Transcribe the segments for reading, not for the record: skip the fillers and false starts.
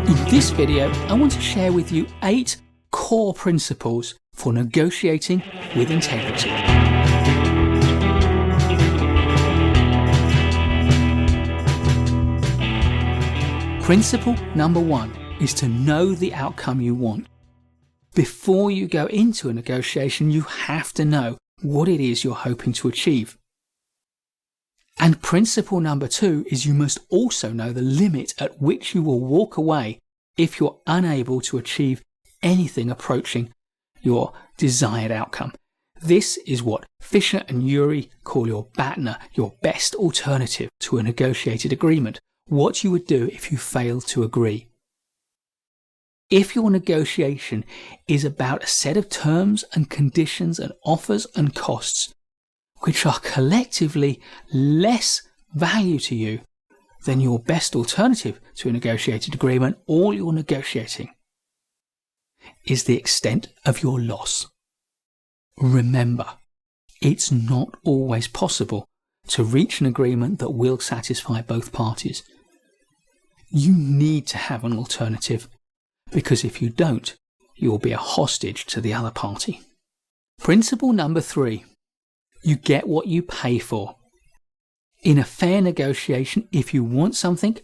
In this video, I want to share with you 8 core principles for negotiating with integrity. Principle number 1 is to know the outcome you want. Before you go into a negotiation, you have to know what it is you're hoping to achieve. And principle number 2 is you must also know the limit at which you will walk away if you're unable to achieve anything approaching your desired outcome. This is what Fisher and Urey call your BATNA, your best alternative to a negotiated agreement, what you would do if you failed to agree. If your negotiation is about a set of terms and conditions and offers and costs which are collectively less value to you than your best alternative to a negotiated agreement, all you're negotiating is the extent of your loss. Remember, it's not always possible to reach an agreement that will satisfy both parties. You need to have an alternative, because if you don't, you will be a hostage to the other party. Principle number 3. You get what you pay for. In a fair negotiation, if you want something,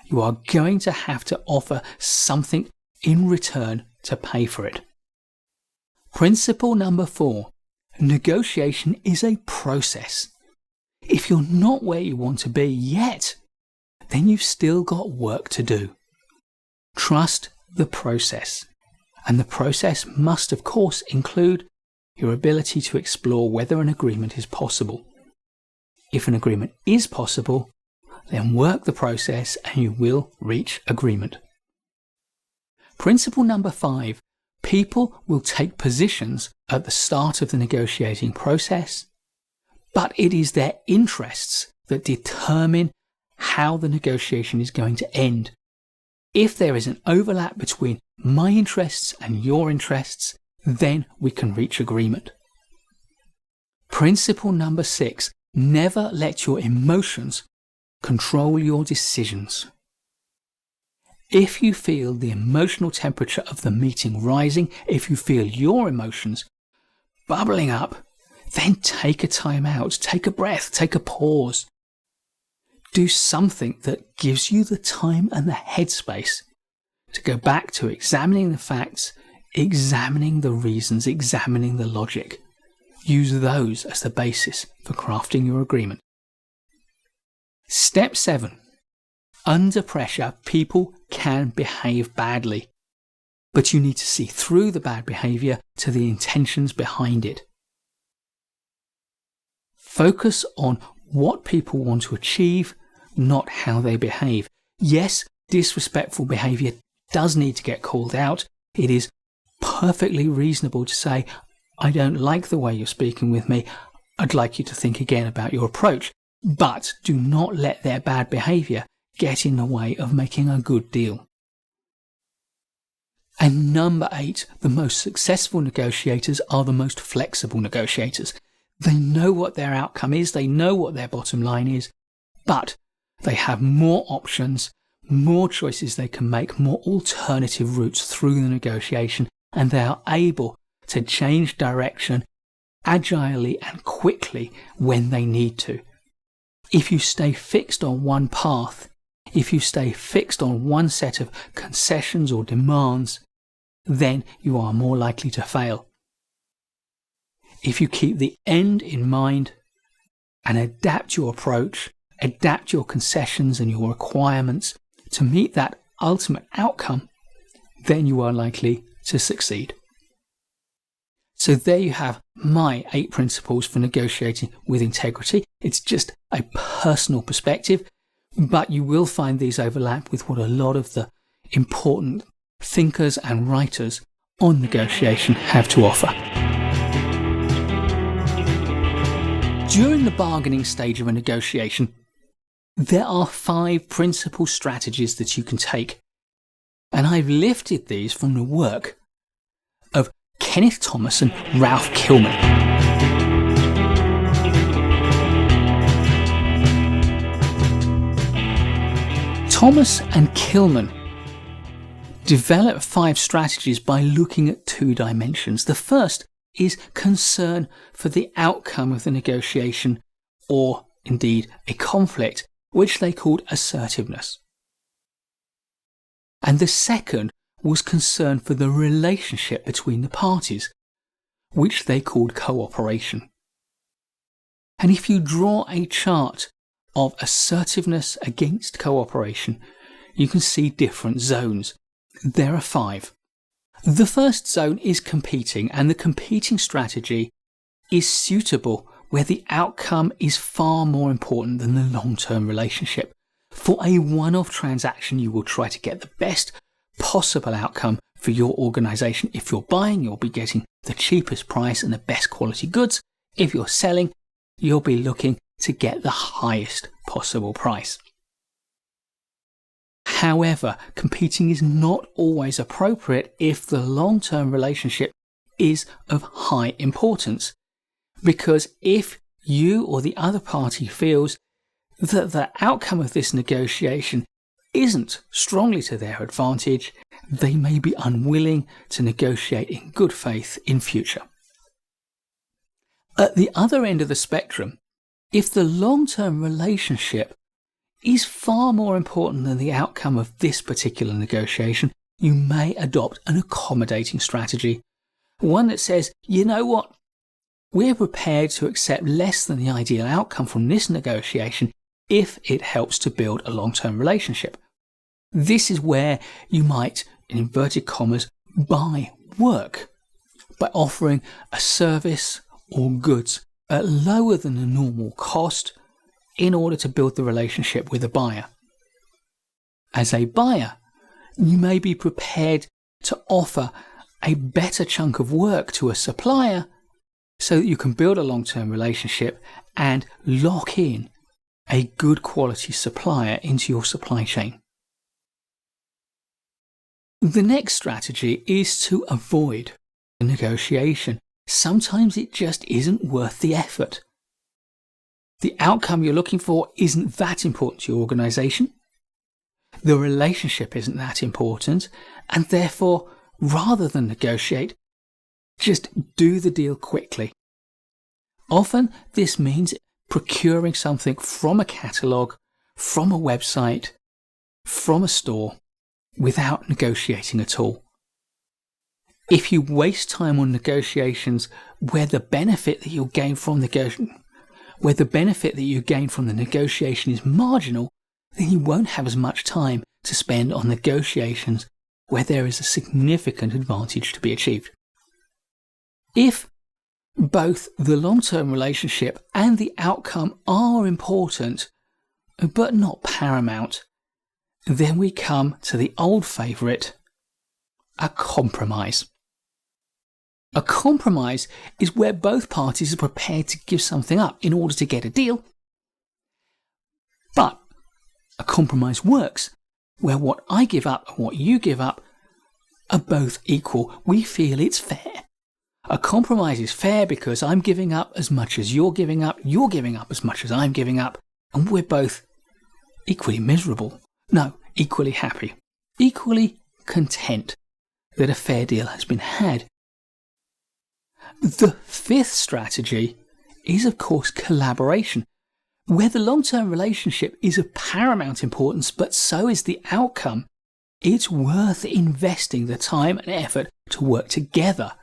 you are going to have to offer something in return to pay for it. Principle number 4. Negotiation is a process. If you're not where you want to be yet, then you've still got work to do. Trust the process. And the process must, of course, include your ability to explore whether an agreement is possible. If an agreement is possible, then work the process and you will reach agreement. Principle number 5. People will take positions at the start of the negotiating process, but it is their interests that determine how the negotiation is going to end. If there is an overlap between my interests and your interests, then we can reach agreement. Principle number 6. Never let your emotions control your decisions. If you feel the emotional temperature of the meeting rising, if you feel your emotions bubbling up, then take a time out, take a breath, take a pause. Do something that gives you the time and the headspace to go back to examining the facts, examining the reasons, examining the logic. Use those as the basis for crafting your agreement. Step 7. Under pressure, people can behave badly, but you need to see through the bad behaviour to the intentions behind it. Focus on what people want to achieve, not how they behave. Yes, disrespectful behaviour does need to get called out. It is perfectly reasonable to say, I don't like the way you're speaking with me. I'd like you to think again about your approach. But do not let their bad behaviour get in the way of making a good deal. And number 8, the most successful negotiators are the most flexible negotiators. They know what their outcome is, they know what their bottom line is, but they have more options, more choices they can make, more alternative routes through the negotiation, and they are able to change direction agilely and quickly when they need to. If you stay fixed on one path, if you stay fixed on one set of concessions or demands, then you are more likely to fail. If you keep the end in mind and adapt your approach, adapt your concessions and your requirements to meet that ultimate outcome, then you are likely to succeed. So there you have my 8 principles for negotiating with integrity. It's just a personal perspective, but you will find these overlap with what a lot of the important thinkers and writers on negotiation have to offer. During the bargaining stage of a negotiation, there are 5 principal strategies that you can take, and I've lifted these from the work of Kenneth Thomas and Ralph Kilman. Thomas and Kilman Develop 5 strategies by looking at 2 dimensions. The first is concern for the outcome of the negotiation, or indeed a conflict, which they called assertiveness. And the second was concern for the relationship between the parties, which they called cooperation. And if you draw a chart of assertiveness against cooperation, you can see different zones. There are 5. The first zone is competing, and the competing strategy is suitable where the outcome is far more important than the long-term relationship. For a one-off transaction, you will try to get the best possible outcome for your organization. If you're buying, you'll be getting the cheapest price and the best quality goods. If you're selling, you'll be looking to get the highest possible price. However, competing is not always appropriate if the long-term relationship is of high importance, because if you or the other party feels that the outcome of this negotiation isn't strongly to their advantage, they may be unwilling to negotiate in good faith in future. At the other end of the spectrum, if the long-term relationship is far more important than the outcome of this particular negotiation, you may adopt an accommodating strategy. One that says, you know what, we're prepared to accept less than the ideal outcome from this negotiation if it helps to build a long-term relationship. This is where you might, in inverted commas, buy work by offering a service or goods at lower than the normal cost in order to build the relationship with a buyer. As a buyer, you may be prepared to offer a better chunk of work to a supplier so that you can build a long-term relationship and lock in a good quality supplier into your supply chain. The next strategy is to avoid the negotiation. Sometimes it just isn't worth the effort. The outcome you're looking for isn't that important to your organization. The relationship isn't that important, and therefore, rather than negotiate, just do the deal quickly. Often this means procuring something from a catalogue, from a website, from a store, without negotiating at all. If you waste time on negotiations where the benefit that you gain from the negotiation is marginal, then you won't have as much time to spend on negotiations where there is a significant advantage to be achieved. If both the long-term relationship and the outcome are important, but not paramount, then we come to the old favourite, a compromise. A compromise is where both parties are prepared to give something up in order to get a deal. But a compromise works where what I give up and what you give up are both equal. We feel it's fair. A compromise is fair because I'm giving up as much as you're giving up as much as I'm giving up, and we're both equally miserable. No, equally happy, equally content that a fair deal has been had. The fifth strategy is, of course, collaboration, where the long-term relationship is of paramount importance, but so is the outcome. It's worth investing the time and effort to work together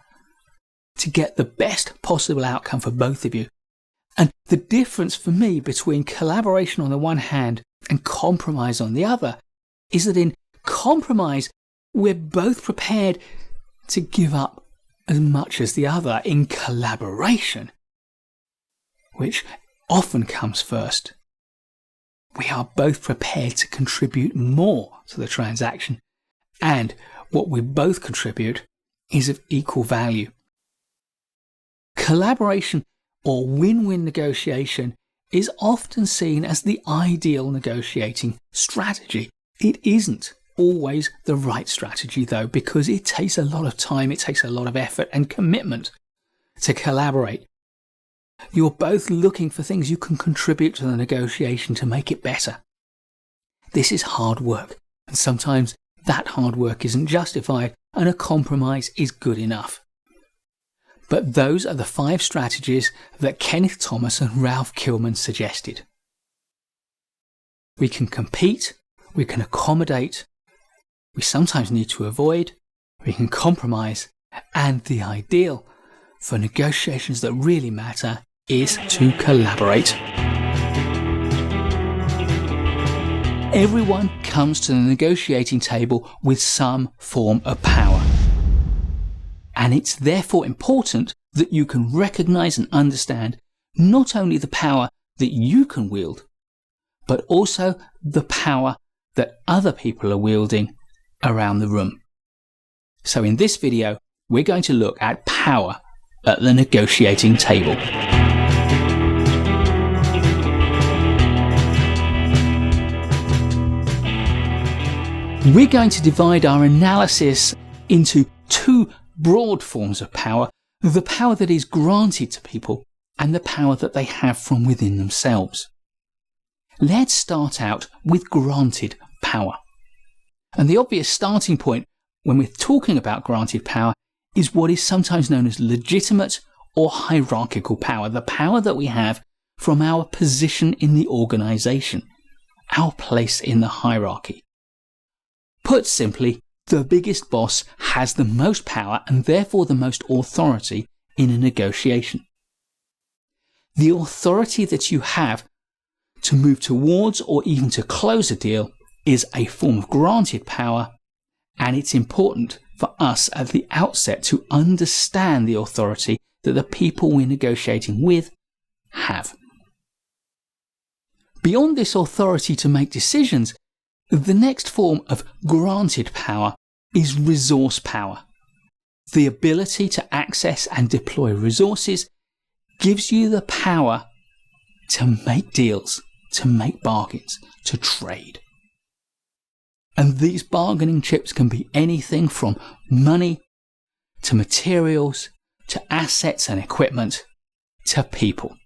to get the best possible outcome for both of you. And the difference for me between collaboration on the one hand and compromise on the other is that in compromise, we're both prepared to give up as much as the other. In collaboration, which often comes first, we are both prepared to contribute more to the transaction, and what we both contribute is of equal value. Collaboration or win-win negotiation is often seen as the ideal negotiating strategy. It isn't always the right strategy though, because it takes a lot of time, it takes a lot of effort and commitment to collaborate. You're both looking for things you can contribute to the negotiation to make it better. This is hard work, and sometimes that hard work isn't justified and a compromise is good enough. But those are the 5 strategies that Kenneth Thomas and Ralph Kilman suggested. We can compete, we can accommodate, we sometimes need to avoid, we can compromise, and the ideal for negotiations that really matter is to collaborate. Everyone comes to the negotiating table with some form of power. And it's therefore important that you can recognize and understand not only the power that you can wield, but also the power that other people are wielding around the room. So in this video, we're going to look at power at the negotiating table. We're going to divide our analysis into 2 broad forms of power: the power that is granted to people and the power that they have from within themselves. Let's start out with granted power. And the obvious starting point when we're talking about granted power is what is sometimes known as legitimate or hierarchical power, the power that we have from our position in the organisation, our place in the hierarchy. Put simply, the biggest boss has the most power and therefore the most authority in a negotiation. The authority that you have to move towards or even to close a deal is a form of granted power, and it's important for us at the outset to understand the authority that the people we're negotiating with have. Beyond this authority to make decisions, the next form of granted power is resource power. The ability to access and deploy resources gives you the power to make deals, to make bargains, to trade. And these bargaining chips can be anything from money to materials to assets and equipment to people.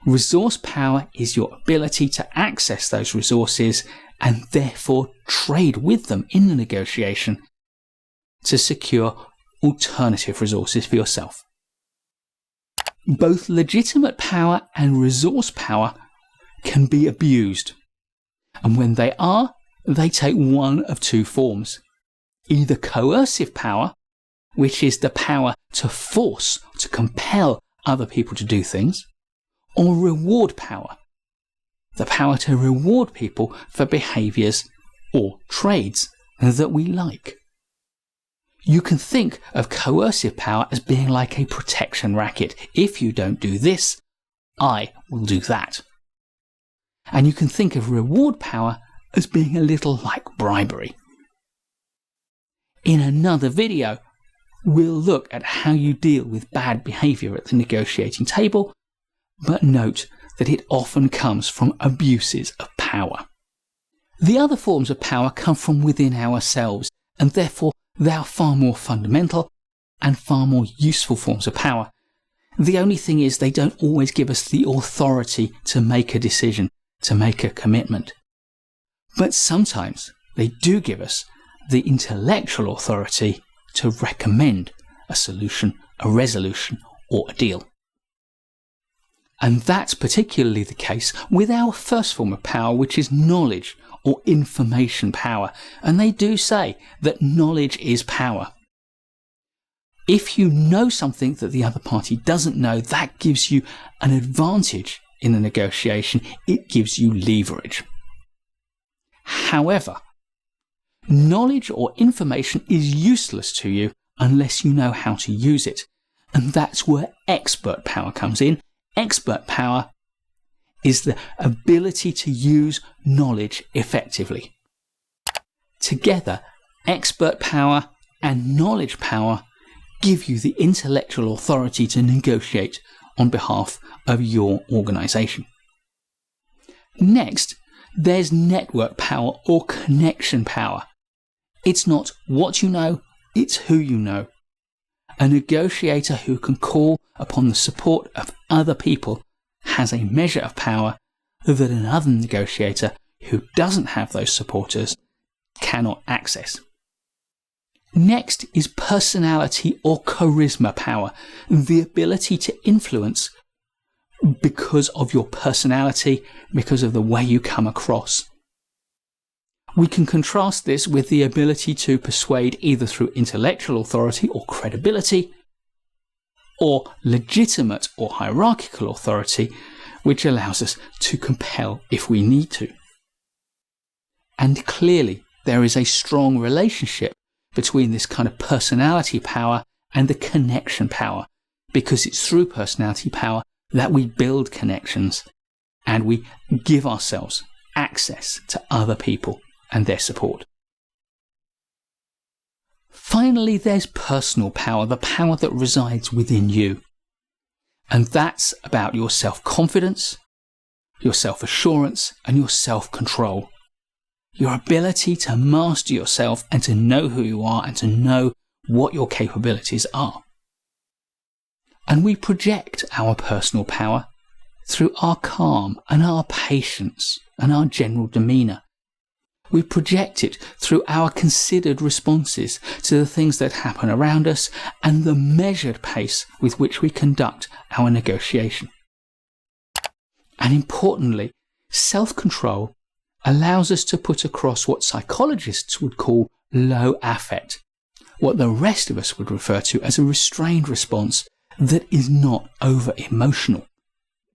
Resource power is your ability to access those resources and therefore trade with them in the negotiation to secure alternative resources for yourself. Both legitimate power and resource power can be abused, and when they are, they take one of 2 forms: either coercive power, which is the power to force, to compel other people to do things, or reward power, the power to reward people for behaviours or trades that we like. You can think of coercive power as being like a protection racket. If you don't do this, I will do that. And you can think of reward power as being a little like bribery. In another video, we'll look at how you deal with bad behaviour at the negotiating table, but note that it often comes from abuses of power. The other forms of power come from within ourselves, and therefore they are far more fundamental and far more useful forms of power. The only thing is they don't always give us the authority to make a decision, to make a commitment. But sometimes they do give us the intellectual authority to recommend a solution, a resolution, or a deal. And that's particularly the case with our first form of power, which is knowledge or information power. And they do say that knowledge is power. If you know something that the other party doesn't know, that gives you an advantage in the negotiation. It gives you leverage. However, knowledge or information is useless to you unless you know how to use it. And that's where expert power comes in. Expert power is the ability to use knowledge effectively. Together, expert power and knowledge power give you the intellectual authority to negotiate on behalf of your organisation. Next, there's network power or connection power. It's not what you know, it's who you know. A negotiator who can call upon the support of other people has a measure of power that another negotiator who doesn't have those supporters cannot access. Next is personality or charisma power, the ability to influence because of your personality, because of the way you come across. We can contrast this with the ability to persuade either through intellectual authority or credibility, or legitimate or hierarchical authority, which allows us to compel if we need to. And clearly, there is a strong relationship between this kind of personality power and the connection power, because it's through personality power that we build connections and we give ourselves access to other people and their support. Finally, there's personal power, the power that resides within you. And that's about your self-confidence, your self-assurance, and your self-control. Your ability to master yourself and to know who you are and to know what your capabilities are. And we project our personal power through our calm and our patience and our general demeanour. We project it through our considered responses to the things that happen around us and the measured pace with which we conduct our negotiation. And importantly, self-control allows us to put across what psychologists would call low affect, what the rest of us would refer to as a restrained response that is not over-emotional.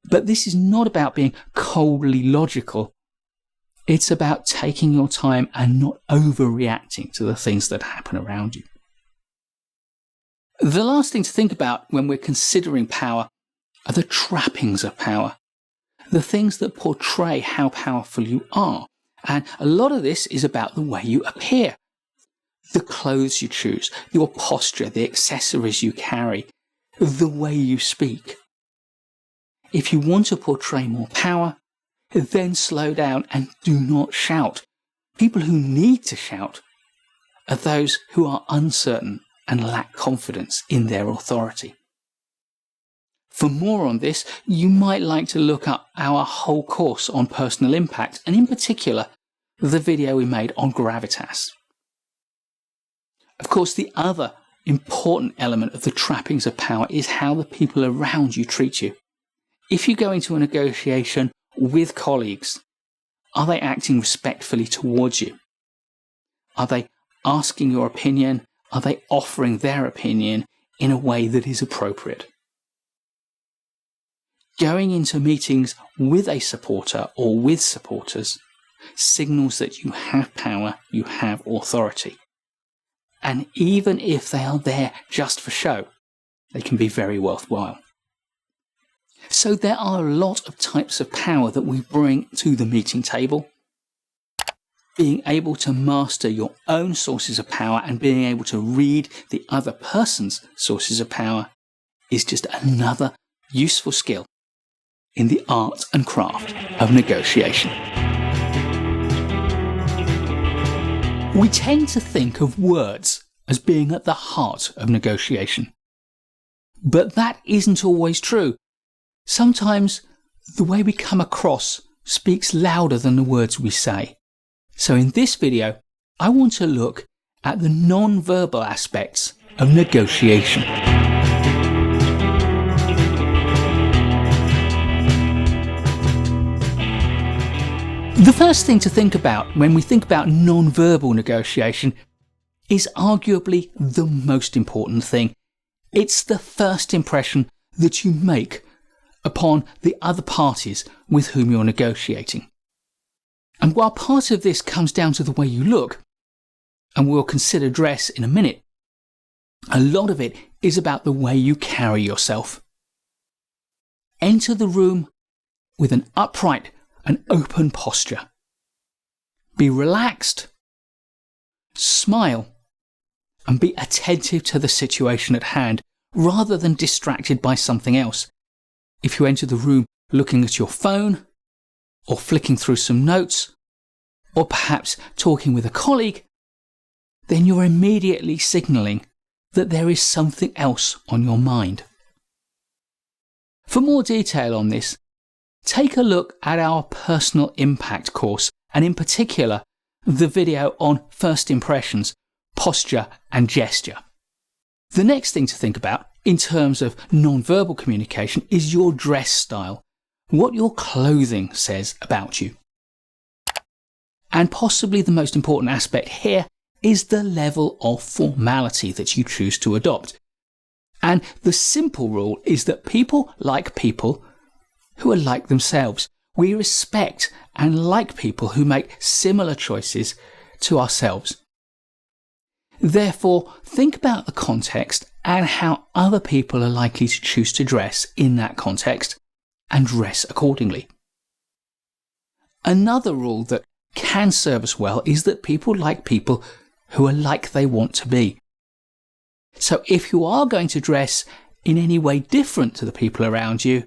But this is not about being coldly logical. It's about taking your time and not overreacting to the things that happen around you. The last thing to think about when we're considering power are the trappings of power, the things that portray how powerful you are. And a lot of this is about the way you appear, the clothes you choose, your posture, the accessories you carry, the way you speak. If you want to portray more power, then slow down and do not shout. People who need to shout are those who are uncertain and lack confidence in their authority. For more on this, you might like to look up our whole course on personal impact, and in particular, the video we made on gravitas. Of course, the other important element of the trappings of power is how the people around you treat you. If you go into a negotiation with colleagues, are they acting respectfully towards you? Are they asking your opinion? Are they offering their opinion in a way that is appropriate? Going into meetings with a supporter or with supporters signals that you have power, you have authority. And even if they are there just for show, they can be very worthwhile. So there are a lot of types of power that we bring to the meeting table. Being able to master your own sources of power and being able to read the other person's sources of power is just another useful skill in the art and craft of negotiation. We tend to think of words as being at the heart of negotiation. But that isn't always true. Sometimes the way we come across speaks louder than the words we say. So in this video, I want to look at the non-verbal aspects of negotiation. The first thing to think about when we think about non-verbal negotiation is arguably the most important thing. It's the first impression that you make upon the other parties with whom you're negotiating. And while part of this comes down to the way you look, and we'll consider dress in a minute, a lot of it is about the way you carry yourself. Enter the room with an upright and open posture. Be relaxed, smile, and be attentive to the situation at hand rather than distracted by something else. If you enter the room looking at your phone, or flicking through some notes, or perhaps talking with a colleague, then you're immediately signalling that there is something else on your mind. For more detail on this, take a look at our personal impact course, and in particular, the video on first impressions, posture and gesture. The next thing to think about in terms of non-verbal communication is your dress style, what your clothing says about you. And possibly the most important aspect here is the level of formality that you choose to adopt. And the simple rule is that people like people who are like themselves. We respect and like people who make similar choices to ourselves. Therefore, think about the context and how other people are likely to choose to dress in that context and dress accordingly. Another rule that can serve us well is that people like people who are like they want to be. So if you are going to dress in any way different to the people around you,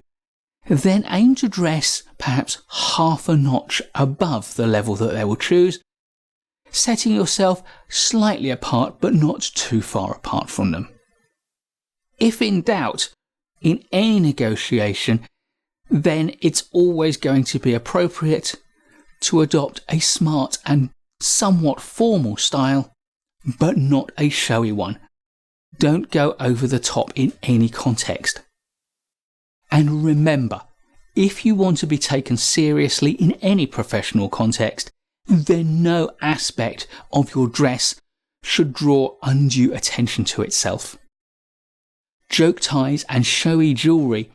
then aim to dress perhaps half a notch above the level that they will choose, setting yourself slightly apart but not too far apart from them. If in doubt, in any negotiation, then it's always going to be appropriate to adopt a smart and somewhat formal style, but not a showy one. Don't go over the top in any context. And remember, if you want to be taken seriously in any professional context, then no aspect of your dress should draw undue attention to itself. Joke ties and showy jewellery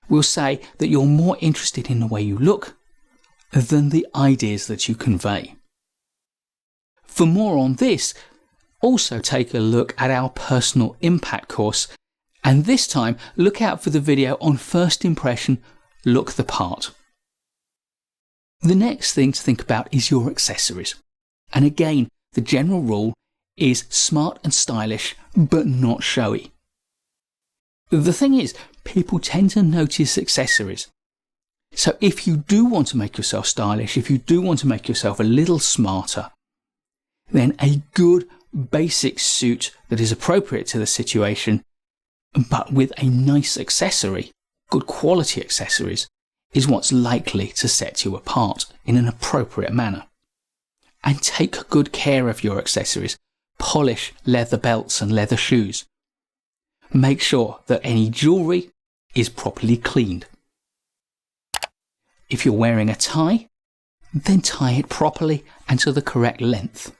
will say that you're more interested in the way you look than the ideas that you convey. For more on this, also take a look at our personal impact course, and this time look out for the video on first impression, look the part. The next thing to think about is your accessories. And again, the general rule is smart and stylish, but not showy. The thing is, people tend to notice accessories. So if you do want to make yourself stylish, if you do want to make yourself a little smarter, then a good basic suit that is appropriate to the situation, but with a nice accessory, good quality accessories, is what's likely to set you apart in an appropriate manner. And take good care of your accessories. Polish leather belts and leather shoes. Make sure that any jewellery is properly cleaned. If you're wearing a tie, then tie it properly and to the correct length.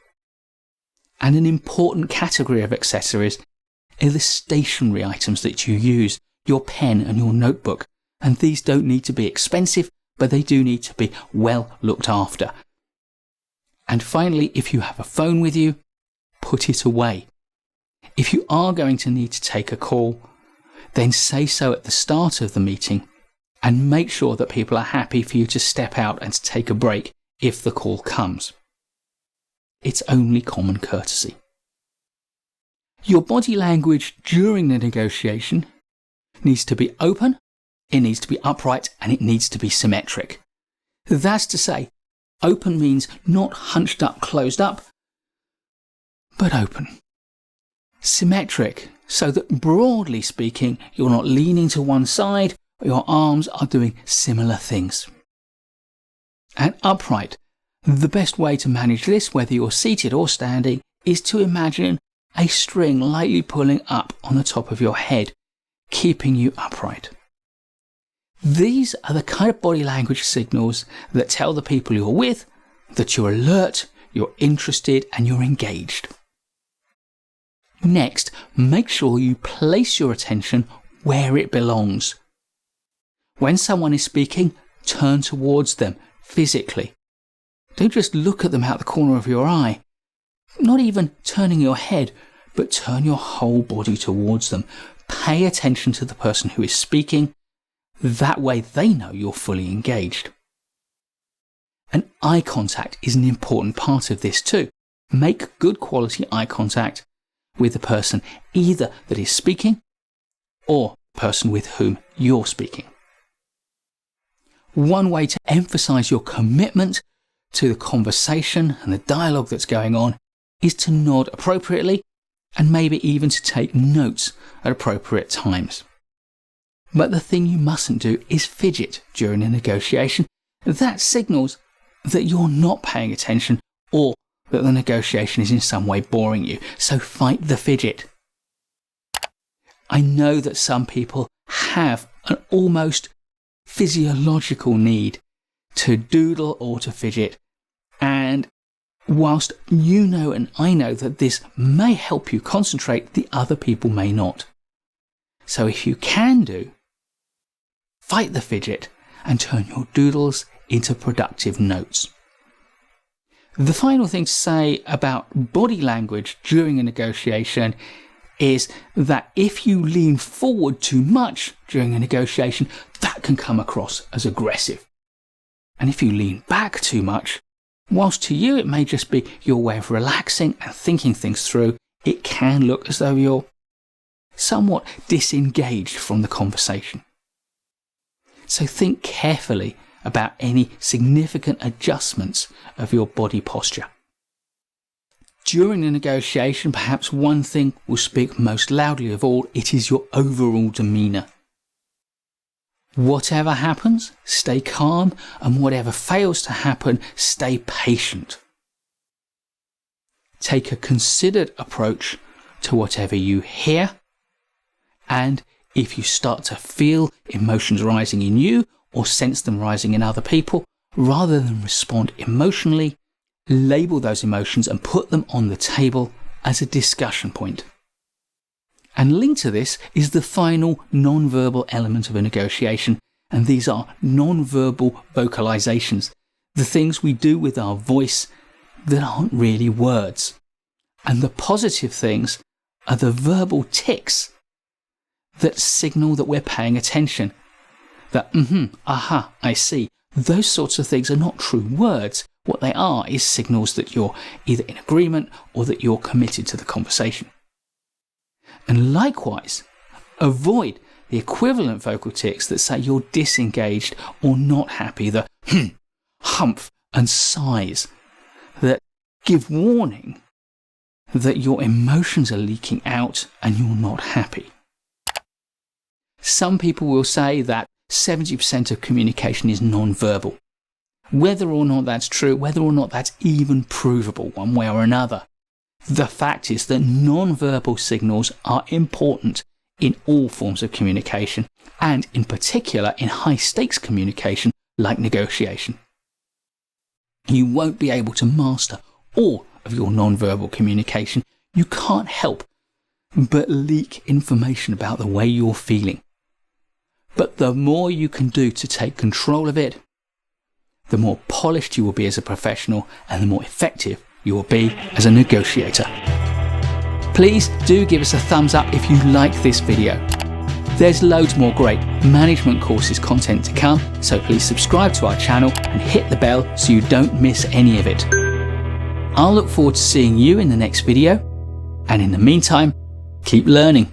And an important category of accessories are the stationery items that you use, your pen and your notebook. And these don't need to be expensive, but they do need to be well looked after. And finally, if you have a phone with you, put it away. If you are going to need to take a call, then say so at the start of the meeting and make sure that people are happy for you to step out and to take a break if the call comes. It's only common courtesy. Your body language during the negotiation needs to be open, it needs to be upright, and it needs to be symmetric. That's to say, open means not hunched up, closed up, but open. Symmetric, so that broadly speaking, you're not leaning to one side, or your arms are doing similar things. And upright. The best way to manage this, whether you're seated or standing, is to imagine a string lightly pulling up on the top of your head, keeping you upright. These are the kind of body language signals that tell the people you're with that you're alert, you're interested, and you're engaged. Next, make sure you place your attention where it belongs. When someone is speaking, turn towards them physically. Don't just look at them out the corner of your eye. Not even turning your head, but turn your whole body towards them. Pay attention to the person who is speaking. That way they know you're fully engaged. And eye contact is an important part of this too. Make good quality eye contact with the person either that is speaking or the person with whom you're speaking. One way to emphasize your commitment to the conversation and the dialogue that's going on is to nod appropriately and maybe even to take notes at appropriate times. But the thing you mustn't do is fidget during a negotiation. That signals that you're not paying attention or that the negotiation is in some way boring you. So fight the fidget. I know that some people have an almost physiological need to doodle or to fidget, and whilst you know and I know that this may help you concentrate, the other people may not. So if you can do, fight the fidget and turn your doodles into productive notes. The final thing to say about body language during a negotiation is that if you lean forward too much during a negotiation, that can come across as aggressive. And if you lean back too much, whilst to you it may just be your way of relaxing and thinking things through, it can look as though you're somewhat disengaged from the conversation. So think carefully about any significant adjustments of your body posture. During the negotiation, perhaps one thing will speak most loudly of all. It is your overall demeanour. Whatever happens, stay calm, and whatever fails to happen, stay patient. Take a considered approach to whatever you hear, and if you start to feel emotions rising in you or sense them rising in other people, rather than respond emotionally, label those emotions and put them on the table as a discussion point. And linked to this is the final non-verbal element of a negotiation, and these are non-verbal vocalizations, the things we do with our voice that aren't really words. And the positive things are the verbal tics that signal that we're paying attention. That, aha, I see. Those sorts of things are not true words. What they are is signals that you're either in agreement or that you're committed to the conversation. And likewise, avoid the equivalent vocal tics that say you're disengaged or not happy, the humph and sighs that give warning that your emotions are leaking out and you're not happy. Some people will say that 70% of communication is non-verbal. Whether or not that's true, whether or not that's even provable one way or another, the fact is that non-verbal signals are important in all forms of communication, and in particular in high-stakes communication like negotiation. You won't be able to master all of your non-verbal communication. You can't help but leak information about the way you're feeling. But the more you can do to take control of it, the more polished you will be as a professional and the more effective you will be as a negotiator. Please do give us a thumbs up if you like this video. There's loads more great management courses content to come, so please subscribe to our channel and hit the bell so you don't miss any of it. I'll look forward to seeing you in the next video, and in the meantime, keep learning.